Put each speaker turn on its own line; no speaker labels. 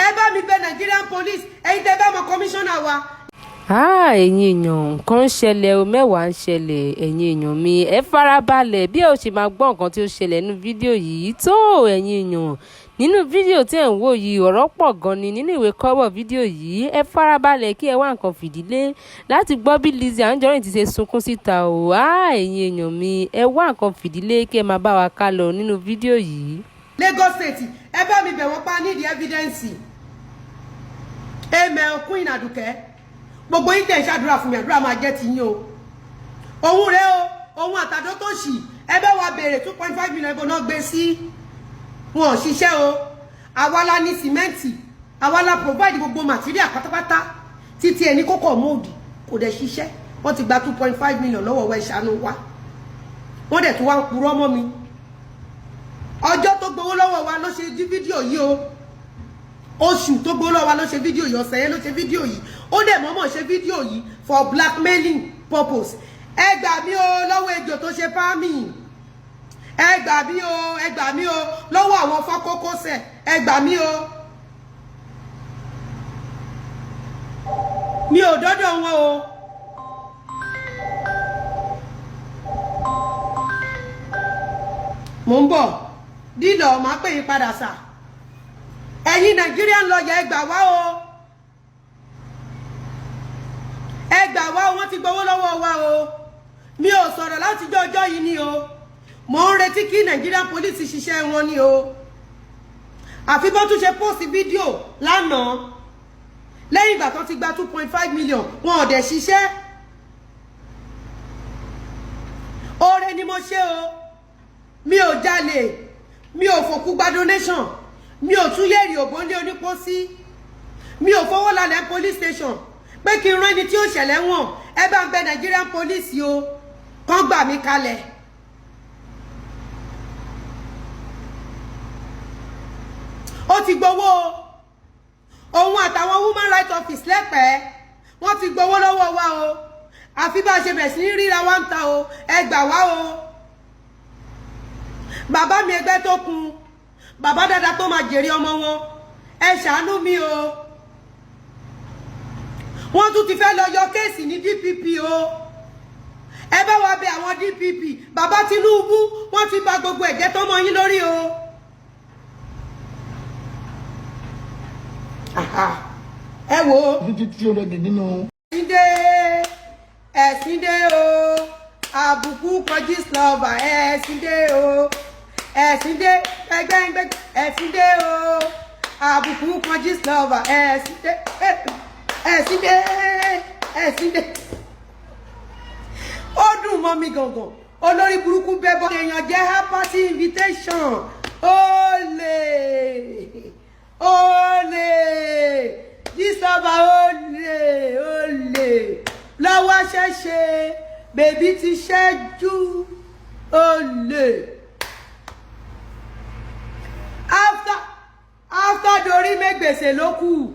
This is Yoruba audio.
ẹ bá mi bẹ̀ Nigerian police ẹ̀yin tẹ́ bá mọ commissioner wa.
ẹ̀yin èèyàn nǹkan ń ṣẹlẹ̀ o mẹ́wàá ń ṣẹlẹ̀ ẹ̀yin èèyàn mi ẹ farabalẹ̀ bí ẹ ò ṣe máa gbọ́ nǹkan tí ó ṣẹlẹ̀ nínú fídíò yìí tó ẹ̀yin èèyàn nínú fídíò tí ẹ̀ ń wò yìí ọ̀rọ̀ pọ̀ gan ni nínú ìwé kọ́bọ̀ fídíò yìí ẹ farabalẹ̀ kí ẹ wá nǹkan fìdílé láti gbọ́ bí Lizzy Anjorin ti ṣe sunkún síta o ẹ̀yin èèyàn mi ẹ wá nǹkan fìdílé kí ẹ máa bá wa ká lọ nínú fídíò yìí.
Lagos State ẹ bá mi bẹ̀ wọ́n pa need evidence amen Queen Aduke gbogbo yín tẹ̀ ń ṣàdúrà fún mi àdúrà máa jẹ́ ti yín o òun rẹ o òun àtàdó tó ṣì ẹ bá wa béèrè 2.5 million ibo náà gbé sí wọn ò ṣiṣẹ́ o àwa la ní sìmẹ́ǹtì àwa la provide gbogbo material pátápátá títí ẹni kókò móòdì kò dẹ̀ ṣiṣẹ́ wọ́n ti gba 2.5 million lọ́wọ́ wa ìṣàánú wa wọ́n dẹ̀ tún wá ń purọ́ mọ́ mi ọjọ́ tó gbowó lọ́wọ́ wa ló ṣe fídíò yìí o oṣù tó gbowó lọ́wọ́ wa ló ṣe fídíò yìí ọ̀sẹ̀ yẹn ló ṣe fídíò yìí ó dẹ̀ mọ́mọ́ ṣe fídíò yìí for blackmailing purpose ẹ gbà mí o lọ́wọ́ ejò tó ṣe fámì ẹ gbà mí o lọ́wọ́ àwọn fọ́kókósẹ̀ ẹ gbà mí o mi ò dọ́dọ̀ wọn o mò ń bọ̀ dídọ̀ máa pè yín padà sà ẹ̀yin Nigerian lawyer ẹ gbà wá o ẹ gbà wá o wọ́n ti gbowó lọ́wọ́ wa o mi ò sọ̀rọ̀ láti ọjọ́ yìí ni o mò ń retí kí Nigerian police ṣiṣẹ́ wọn ni o àfi bó tún ṣe post fídíò lánàá lẹ́yìn ìgbà tó ti gba 2.5 million wọn ò dẹ̀ ṣiṣẹ́ oore ni mo ṣe o mi ò jalè mi ò fòkú gba donation mi ò tún yẹ̀rì ògbóǹdé onípósí mi ò fowó lálẹ́ police station pé kí n rán ẹni tí ó ṣẹlẹ̀ wọ̀n ẹ bá ń bẹ Nigerian police o kán gbà mí kalẹ̀. ó ti gbowó òun àtàwọn woman rights office lẹ́pẹ̀ẹ́ wọ́n ti gbowó lọ́wọ́ wa o àfi bá a ṣe bẹ̀rẹ̀ sí ní ríra wá ń ta o ẹ gbà wá o bàbá mi ẹgbẹ́ tó kun bàbá dáadáa tó máa jèrè ọmọ wọn ẹ ṣàánú mi o wọ́n tún ti fẹ́ lọ yọ kéèsì ní DPP o ẹ bá wa bẹ̀ àwọn DPP bàbá Tinubu wọ́n ti bà gbogbo ẹ̀jẹ̀ tó mọ́ yín lórí o ẹ wo ẹ̀sìn dé o àbùkù kọjí slọva ẹ̀sìn dé o ẹ̀sìn dé gbẹgbẹgbẹ ẹ̀sìn dé o àbùkù kọjí slọva ẹ̀sìn dé ẹ̀sìn dé ó dùn mọ́ mi gangan olórí burúkú bẹ́ẹ̀ bọ́ èèyàn jẹ́ ha party invitation olè dísọ́ba olè lọ́wọ́ ṣẹ̀ṣẹ̀ bèbí ti ṣẹ́jú olè after dorí mẹ́gbèsè ló kù.